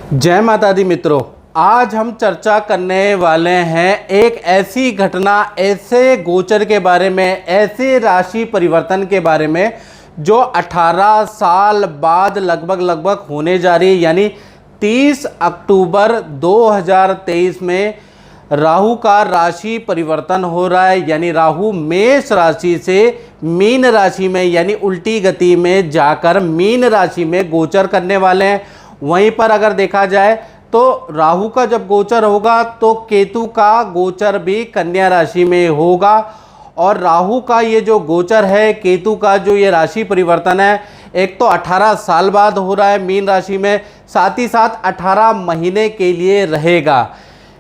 जय माता दी मित्रों, आज हम चर्चा करने वाले हैं एक ऐसी घटना, ऐसे गोचर के बारे में, ऐसे राशि परिवर्तन के बारे में जो 18 साल बाद लगभग होने जा रही है। यानी 30 अक्टूबर 2023 में राहु का राशि परिवर्तन हो रहा है। यानी राहु मेष राशि से मीन राशि में यानी उल्टी गति में जाकर मीन राशि में गोचर करने वाले हैं। वहीं पर अगर देखा जाए तो राहु का जब गोचर होगा तो केतु का गोचर भी कन्या राशि में होगा। और राहु का ये जो गोचर है, केतु का जो ये राशि परिवर्तन है, एक तो 18 साल बाद हो रहा है मीन राशि में, साथ ही साथ 18 महीने के लिए रहेगा।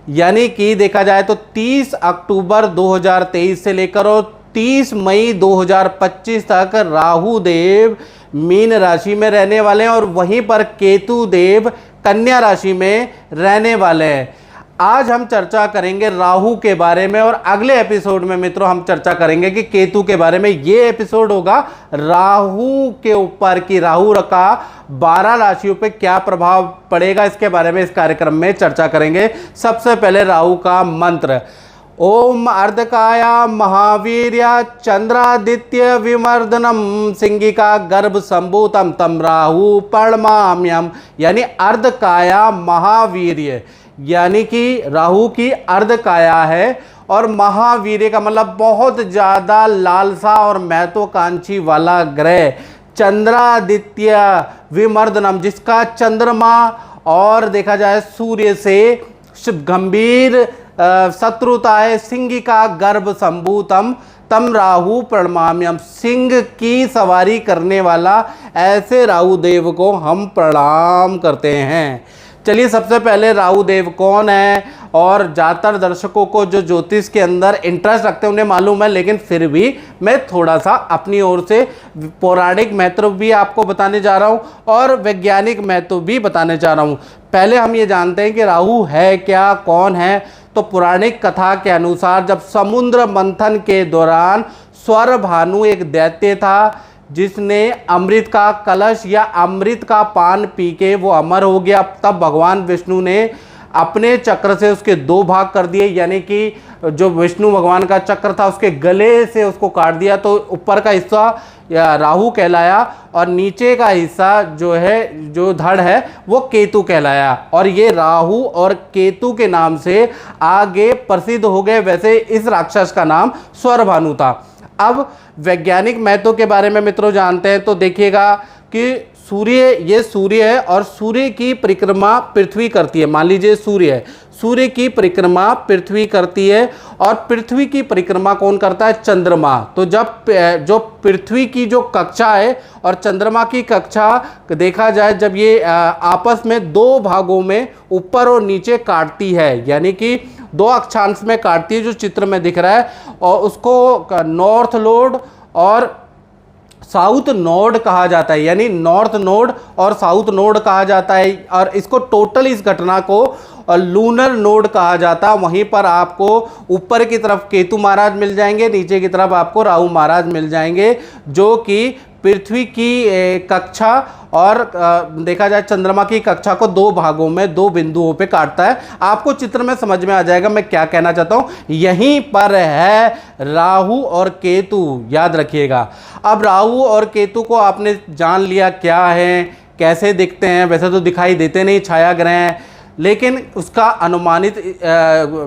यानी कि देखा जाए तो 30 अक्टूबर 2023 से लेकर और 30 मई 2025 तक राहु देव मीन राशि में रहने वाले हैं और वहीं पर केतु देव कन्या राशि में रहने वाले हैं। आज हम चर्चा करेंगे राहु के बारे में और अगले एपिसोड में मित्रों हम चर्चा करेंगे कि केतु के बारे में। ये एपिसोड होगा राहु के ऊपर कि राहु का 12 राशियों पे क्या प्रभाव पड़ेगा, इसके बारे में इस कार्यक्रम में चर्चा करेंगे। सबसे पहले राहु का मंत्र, ओम अर्धकाया महावीर्या चंद्रादित्य विमर्दनम सिंगिका गर्भ संभूतम तम राहु पर्णमाम्यम। यानी अर्धकाया महावीर्य, यानी कि राहु की अर्धकाया है और महावीर्य का मतलब बहुत ज़्यादा लालसा और महत्वाकांक्षी वाला ग्रह चंद्रादित्य विमर्दनम, जिसका चंद्रमा और देखा जाए सूर्य से गंभीर शत्रुता है। सिंगिका गर्भ संभूतम तम राहु प्रणमाम्यम, सिंह की सवारी करने वाला ऐसे राहु देव को हम प्रणाम करते हैं। चलिए सबसे पहले राहु देव कौन है, और ज़्यादातर दर्शकों को जो ज्योतिष के अंदर इंटरेस्ट रखते हैं उन्हें मालूम है, लेकिन फिर भी मैं थोड़ा सा अपनी ओर से पौराणिक महत्व भी आपको बताने जा रहा हूँ और वैज्ञानिक महत्व भी बताने जा रहा हूँ। पहले हम ये जानते हैं कि राहु है क्या, कौन है। तो पौराणिक कथा के अनुसार जब समुद्र मंथन के दौरान स्वर भानु एक दैत्य था जिसने अमृत का कलश या अमृत का पान पी के वो अमर हो गया, तब भगवान विष्णु ने अपने चक्र से उसके 2 भाग कर दिए। यानी कि जो विष्णु भगवान का चक्र था उसके गले से उसको काट दिया, तो ऊपर का हिस्सा या राहु कहलाया और नीचे का हिस्सा जो है, जो धड़ है, वो केतु कहलाया। और ये राहु और केतु के नाम से आगे प्रसिद्ध हो गए। वैसे इस राक्षस का नाम स्वरभानु था। अब वैज्ञानिक महत्व के बारे में मित्रों जानते हैं तो देखिएगा कि ये सूर्य है और सूर्य की परिक्रमा पृथ्वी करती है। मान लीजिए सूर्य है, सूर्य की परिक्रमा पृथ्वी करती है और पृथ्वी की परिक्रमा कौन करता है? चंद्रमा। तो जब जो पृथ्वी की जो कक्षा है और चंद्रमा की कक्षा देखा जाए, जब ये आपस में 2 भागों में ऊपर और नीचे काटती है, यानी कि 2 अक्षांश में काटती है, जो चित्र में दिख रहा है, और उसको नॉर्थ नोड और साउथ नोड कहा जाता है। यानी नॉर्थ नोड और साउथ नोड कहा जाता है और इसको टोटल इस घटना को लूनर नोड कहा जाता है। वहीं पर आपको ऊपर की तरफ केतु महाराज मिल जाएंगे, नीचे की तरफ आपको राहु महाराज मिल जाएंगे, जो कि पृथ्वी की कक्षा और देखा जाए चंद्रमा की कक्षा को 2 भागों में 2 बिंदुओं पे काटता है। आपको चित्र में समझ में आ जाएगा मैं क्या कहना चाहता हूँ। यहीं पर है राहु और केतु, याद रखिएगा। अब राहु और केतु को आपने जान लिया क्या है, कैसे दिखते हैं। वैसे तो दिखाई देते नहीं, छाया ग्रह हैं, लेकिन उसका अनुमानित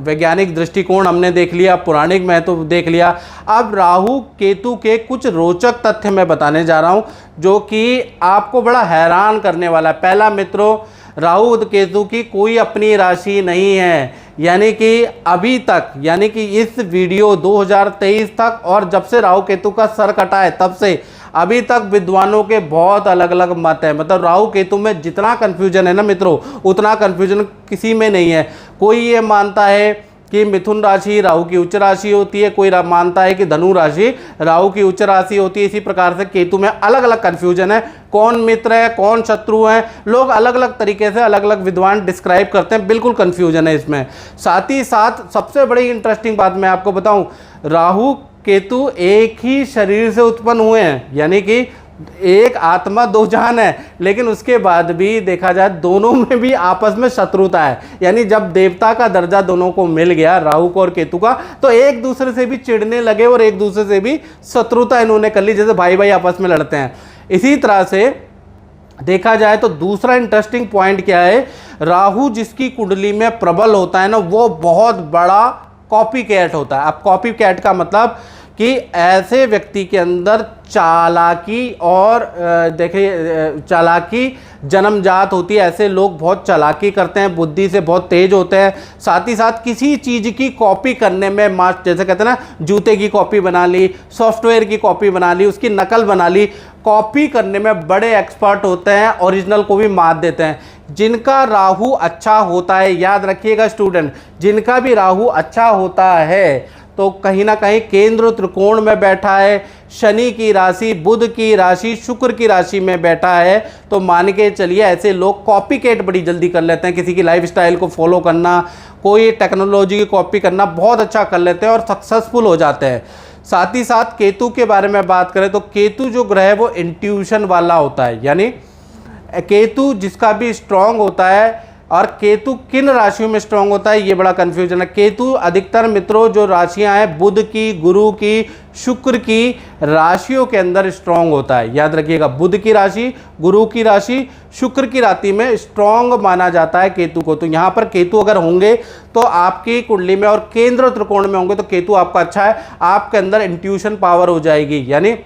वैज्ञानिक दृष्टिकोण हमने देख लिया, पौराणिक महत्व देख लिया। अब राहु केतु के कुछ रोचक तथ्य मैं बताने जा रहा हूं जो कि आपको बड़ा हैरान करने वाला है। पहला मित्रों, राहु केतु की कोई अपनी राशि नहीं है। यानी कि अभी तक, यानी कि इस वीडियो 2023 तक और जब से राहु केतु का सर कटा है तब से अभी तक विद्वानों के बहुत अलग अलग मत है। मतलब राहु केतु में जितना कन्फ्यूजन है ना मित्रों, उतना कन्फ्यूजन किसी में नहीं है। कोई ये मानता है कि मिथुन राशि राहु की उच्च राशि होती है, कोई मानता है कि धनु राशि राहु की उच्च राशि होती है। इसी प्रकार से केतु में अलग अलग कन्फ्यूजन है, कौन मित्र है कौन शत्रु है, लोग अलग अलग तरीके से अलग अलग विद्वान डिस्क्राइब करते हैं, बिल्कुल कन्फ्यूजन है इसमें। साथ ही साथ सबसे बड़ी इंटरेस्टिंग बात मैं आपको बताऊं, राहु केतु एक ही शरीर से उत्पन्न हुए हैं। यानी कि एक आत्मा दो जान है, लेकिन उसके बाद भी देखा जाए दोनों में भी आपस में शत्रुता है। यानी जब देवता का दर्जा दोनों को मिल गया, राहु को और केतु का, तो एक दूसरे से भी चिढ़ने लगे और एक दूसरे से भी शत्रुता इन्होंने कर ली, जैसे भाई भाई आपस में लड़ते हैं। इसी तरह से देखा जाए तो दूसरा इंटरेस्टिंग पॉइंट क्या है, राहु जिसकी कुंडली में प्रबल होता है ना, वो बहुत बड़ा कॉपी कैट होता है। अब कॉपी कैट का मतलब कि ऐसे व्यक्ति के अंदर चालाकी और देखिए चालाकी जन्मजात होती है। ऐसे लोग बहुत चालाकी करते हैं, बुद्धि से बहुत तेज होते हैं, साथ ही साथ किसी चीज़ की कॉपी करने में जैसे कहते हैं ना, जूते की कॉपी बना ली, सॉफ्टवेयर की कॉपी बना ली, उसकी नकल बना ली, कॉपी करने में बड़े एक्सपर्ट होते हैं, ओरिजिनल को भी मात देते हैं। जिनका राहु अच्छा होता है, याद रखिएगा स्टूडेंट, जिनका भी राहु अच्छा होता है तो कहीं ना कहीं केंद्र त्रिकोण में बैठा है, शनि की राशि, बुध की राशि, शुक्र की राशि में बैठा है, तो मान के चलिए ऐसे लोग कॉपी कैट बड़ी जल्दी कर लेते हैं। किसी की लाइफस्टाइल को फॉलो करना, कोई टेक्नोलॉजी की कॉपी करना बहुत अच्छा कर लेते हैं और सक्सेसफुल हो जाते हैं। साथ ही साथ केतु के बारे में बात करें तो केतु जो ग्रह है वो इंट्यूशन वाला होता है। यानी केतु जिसका भी स्ट्रांग होता है, और केतु किन राशियों में स्ट्रांग होता है ये बड़ा कंफ्यूजन है। केतु अधिकतर मित्रों जो राशियां हैं बुध की, गुरु की, शुक्र की राशियों के अंदर स्ट्रांग होता है। याद रखिएगा, बुध की राशि, गुरु की राशि, शुक्र की राशि में स्ट्रांग माना जाता है केतु को। तो यहाँ पर केतु अगर होंगे तो आपकी कुंडली में और केंद्र त्रिकोण में होंगे तो केतु आपका अच्छा है, आपके अंदर इंट्यूशन पावर हो जाएगी। यानी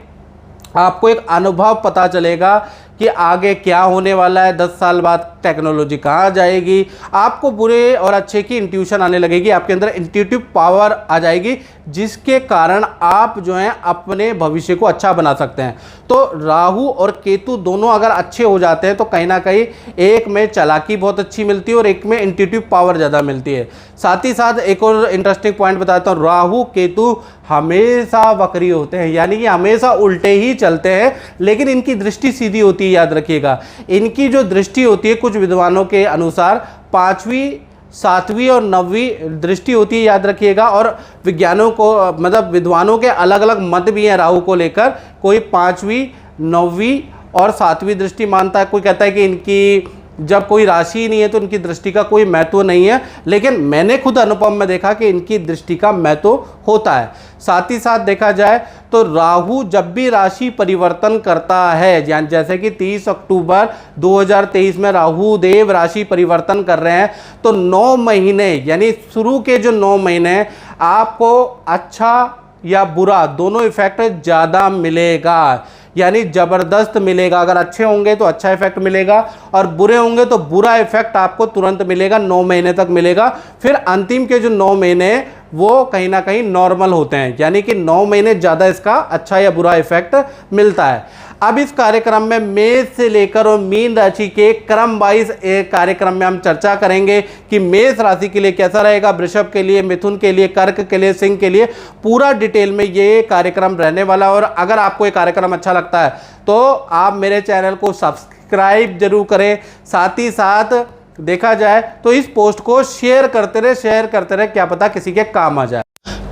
आपको एक अनुभव पता चलेगा कि आगे क्या होने वाला है, 10 साल बाद टेक्नोलॉजी कहाँ जाएगी, आपको बुरे और अच्छे की इंट्यूशन आने लगेगी, आपके अंदर इंट्यूटिव पावर आ जाएगी, जिसके कारण आप जो हैं अपने भविष्य को अच्छा बना सकते हैं। तो राहु और केतु दोनों अगर अच्छे हो जाते हैं तो कहीं ना कहीं एक में चालाकी बहुत अच्छी मिलती है और एक में इंट्यूटिव पावर ज़्यादा मिलती है। साथ ही साथ एक और इंटरेस्टिंग पॉइंट बताता हूँ, राहु केतु हमेशा वक्री होते हैं, यानी कि हमेशा उल्टे ही चलते हैं, लेकिन इनकी दृष्टि सीधी होती है। याद रखिएगा, इनकी जो दृष्टि होती है कुछ विद्वानों के अनुसार 5वीं, 7वीं और 9वीं दृष्टि होती है। याद रखिएगा, और विज्ञानों को मतलब विद्वानों के अलग अलग मत भी हैं राहु को लेकर। कोई 5वीं, 9वीं और 7वीं दृष्टि मानता है, कोई कहता है कि इनकी जब कोई राशि ही नहीं है तो इनकी दृष्टि का कोई महत्व नहीं है, लेकिन मैंने खुद अनुभव में देखा कि इनकी दृष्टि का महत्व होता है। साथ ही साथ देखा जाए तो राहु जब भी राशि परिवर्तन करता है, जैसे कि 30 अक्टूबर 2023 में राहु देव राशि परिवर्तन कर रहे हैं, तो 9 महीने यानी शुरू के जो 9 महीने आपको अच्छा या बुरा दोनों इफेक्ट ज़्यादा मिलेगा, यानी ज़बरदस्त मिलेगा। अगर अच्छे होंगे तो अच्छा इफेक्ट मिलेगा और बुरे होंगे तो बुरा इफेक्ट आपको तुरंत मिलेगा, 9 महीने तक मिलेगा। फिर अंतिम के जो 9 महीने वो कहीं ना कहीं नॉर्मल होते हैं, यानी कि 9 महीने ज़्यादा इसका अच्छा या बुरा इफेक्ट मिलता है। अब इस कार्यक्रम में मेष से लेकर और मीन राशि के क्रम वाइज एक कार्यक्रम में हम चर्चा करेंगे कि मेष राशि के लिए कैसा रहेगा, वृषभ के लिए, मिथुन के लिए, कर्क के लिए, सिंह के लिए, पूरा डिटेल में ये कार्यक्रम रहने वाला। और अगर आपको ये कार्यक्रम अच्छा लगता है तो आप मेरे चैनल को सब्सक्राइब जरूर करें। साथ ही साथ देखा जाए तो इस पोस्ट को शेयर करते रहे, क्या पता किसी के काम आ जाए।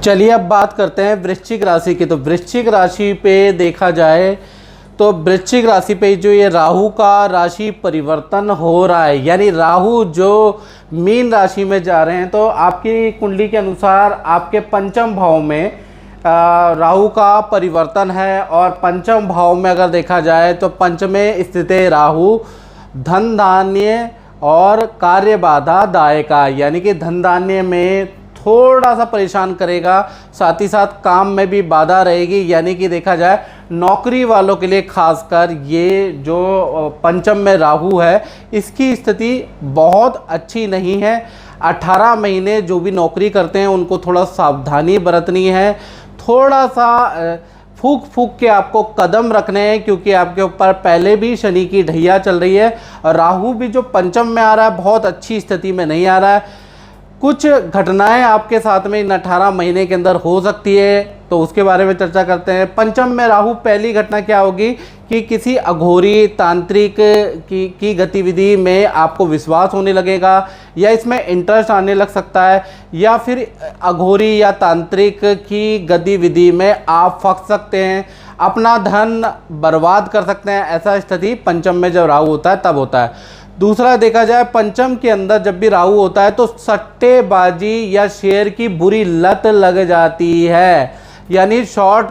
चलिए अब बात करते हैं वृश्चिक राशि की। तो वृश्चिक राशि पे देखा जाए तो वृश्चिक राशि पे जो ये राहु का राशि परिवर्तन हो रहा है, यानी राहु जो मीन राशि में जा रहे हैं, तो आपकी कुंडली के अनुसार आपके पंचम भाव में राहु का परिवर्तन है। और पंचम भाव में अगर देखा जाए तो पंचमें स्थित है राहु धन धान्य और कार्य बाधा दायका, यानी कि धन धान्य में थोड़ा सा परेशान करेगा, साथ ही साथ काम में भी बाधा रहेगी। यानी कि देखा जाए नौकरी वालों के लिए खासकर ये जो पंचम में राहु है इसकी स्थिति बहुत अच्छी नहीं है। 18 महीने जो भी नौकरी करते हैं उनको थोड़ा सावधानी बरतनी है, थोड़ा सा फूक के आपको कदम रखने हैं, क्योंकि आपके ऊपर पहले भी शनि की ढैया चल रही है और राहु भी जो पंचम में आ रहा है बहुत अच्छी स्थिति में नहीं आ रहा है। कुछ घटनाएं आपके साथ में इन 18 महीने के अंदर हो सकती है, तो उसके बारे में चर्चा करते हैं। पंचम में राहु, पहली घटना क्या होगी कि किसी अघोरी तांत्रिक की गतिविधि में आपको विश्वास होने लगेगा या इसमें इंटरेस्ट आने लग सकता है, या फिर अघोरी या तांत्रिक की गतिविधि में आप फंस सकते हैं। अपना धन बर्बाद कर सकते हैं। ऐसा स्थिति पंचम में जब राहु होता है तब होता है। दूसरा देखा जाए, पंचम के अंदर जब भी राहु होता है तो सट्टेबाजी या शेयर की बुरी लत लग जाती है, यानी शॉर्ट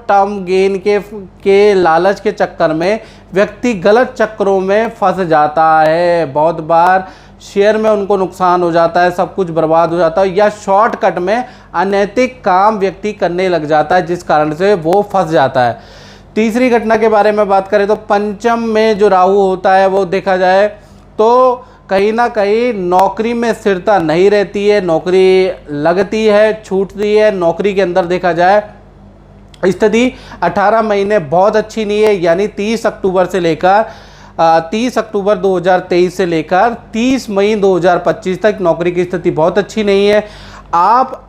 टर्म गेन के लालच के चक्कर में व्यक्ति गलत चक्करों में फंस जाता है। बहुत बार शेयर में उनको नुकसान हो जाता है, सब कुछ बर्बाद हो जाता है, या शॉर्टकट में अनैतिक काम व्यक्ति करने लग जाता है जिस कारण से वो फंस जाता है। तीसरी घटना के बारे में बात करें तो पंचम में जो राहु होता है वो देखा जाए तो कहीं ना कहीं नौकरी में स्थिरता नहीं रहती है, नौकरी लगती है, छूटती है। नौकरी के अंदर देखा जाए स्थिति 18 महीने बहुत अच्छी नहीं है, यानी 30 अक्टूबर 2023 से लेकर 30 मई 2025 तक नौकरी की स्थिति बहुत अच्छी नहीं है। आप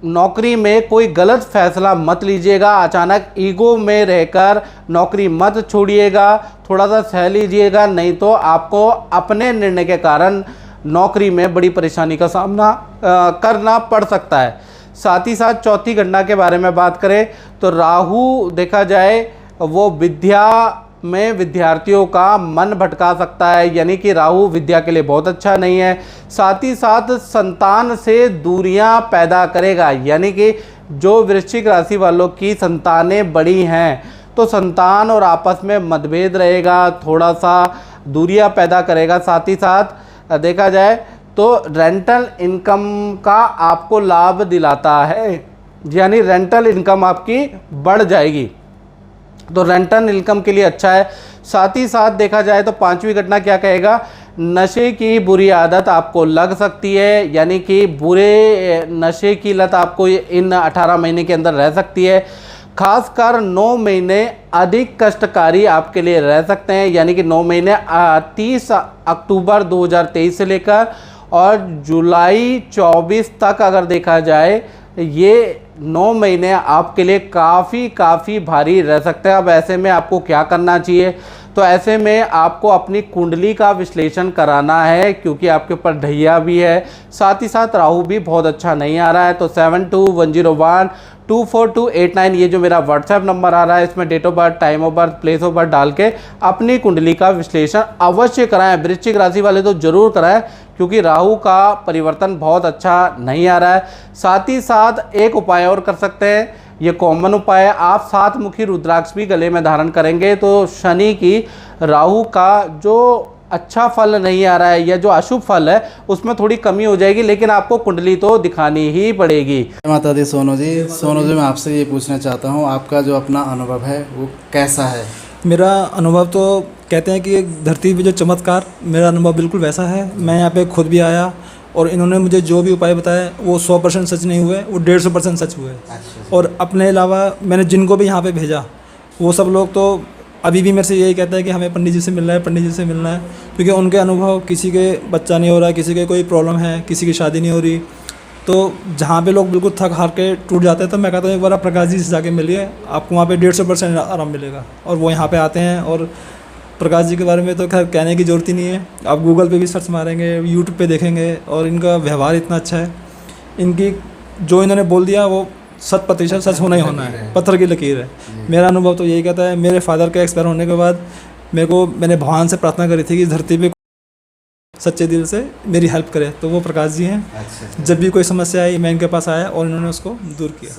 नौकरी में कोई गलत फैसला मत लीजिएगा, अचानक ईगो में रहकर नौकरी मत छोड़िएगा, थोड़ा सा सह लीजिएगा, नहीं तो आपको अपने निर्णय के कारण नौकरी में बड़ी परेशानी का सामना करना पड़ सकता है। साथ ही साथ चौथी घटना के बारे में बात करें तो राहु देखा जाए वो विद्या में विद्यार्थियों का मन भटका सकता है, यानी कि राहु विद्या के लिए बहुत अच्छा नहीं है। साथ ही साथ संतान से दूरियां पैदा करेगा, यानी कि जो वृश्चिक राशि वालों की संतानें बड़ी हैं तो संतान और आपस में मतभेद रहेगा, थोड़ा सा दूरियां पैदा करेगा। साथ ही साथ देखा जाए तो रेंटल इनकम का आपको लाभ दिलाता है, यानी रेंटल इनकम आपकी बढ़ जाएगी, तो रेंटल इनकम के लिए अच्छा है। साथ ही साथ देखा जाए तो पांचवी घटना क्या कहेगा, नशे की बुरी आदत आपको लग सकती है, यानी कि बुरे नशे की लत आपको इन 18 महीने के अंदर रह सकती है। खासकर 9 महीने अधिक कष्टकारी आपके लिए रह सकते हैं, यानी कि 9 महीने 30 अक्टूबर 2023 से लेकर और जुलाई 24 तक अगर देखा जाए, ये 9 महीने आपके लिए काफ़ी भारी रह सकते हैं। अब ऐसे में आपको क्या करना चाहिए, तो ऐसे में आपको अपनी कुंडली का विश्लेषण कराना है, क्योंकि आपके ऊपर ढैया भी है, साथ ही साथ राहु भी बहुत अच्छा नहीं आ रहा है। तो 7210124289 ये जो मेरा व्हाट्सएप नंबर आ रहा है, इसमें date of birth, time of birth, place of birth डाल के अपनी कुंडली का विश्लेषण अवश्य कराएं। वृश्चिक राशि वाले तो जरूर कराएं, क्योंकि राहु का परिवर्तन बहुत अच्छा नहीं आ रहा है। साथ ही साथ एक उपाय और कर सकते हैं, ये कॉमन उपाय है, आप 7 मुखी रुद्राक्ष भी गले में धारण करेंगे तो शनि की राहु का जो अच्छा फल नहीं आ रहा है या जो अशुभ फल है उसमें थोड़ी कमी हो जाएगी, लेकिन आपको कुंडली तो दिखानी ही पड़ेगी। माता दी सोनू जी, मैं आपसे ये पूछना चाहता हूँ, आपका जो अपना अनुभव है वो कैसा है? मेरा अनुभव तो कहते हैं कि एक धरती पे जो चमत्कार, मेरा अनुभव बिल्कुल वैसा है। मैं यहाँ पे खुद भी आया और इन्होंने मुझे जो भी उपाय बताए वो 100% सच नहीं हुए, वो 150% सच हुए। और अपने अलावा मैंने जिनको भी यहाँ पे भेजा वो सब लोग तो अभी भी मेरे से यही कहता है कि हमें पंडित जी से मिलना है, पंडित जी से मिलना है, क्योंकि उनके अनुभव, किसी के बच्चा नहीं हो रहा, किसी के कोई प्रॉब्लम है, किसी की शादी नहीं हो रही, तो जहाँ पे लोग बिल्कुल थक हार के टूट जाते हैं तो मैं कहता हूँ एक बार आप प्रकाश जी से जाके मिलिए, आपको वहाँ पे 150% आराम मिलेगा। और वो यहाँ पे आते हैं, और प्रकाश जी के बारे में तो खैर कहने की ज़रूरत ही नहीं है, आप गूगल पे भी सर्च मारेंगे, यूट्यूब पे देखेंगे, और इनका व्यवहार इतना अच्छा है, इनकी जो इन्होंने बोल दिया वो 100% सच होना ही होना है, पत्थर की लकीर है। मेरा अनुभव तो यही कहता है। मेरे फादर के एक्सपायर होने के बाद मैंने भगवान से प्रार्थना करी थी कि धरती पे सच्चे दिल से मेरी हेल्प करे, तो वो प्रकाश जी हैं। जब भी कोई समस्या आई मैं इनके पास आया और इन्होंने उसको दूर किया।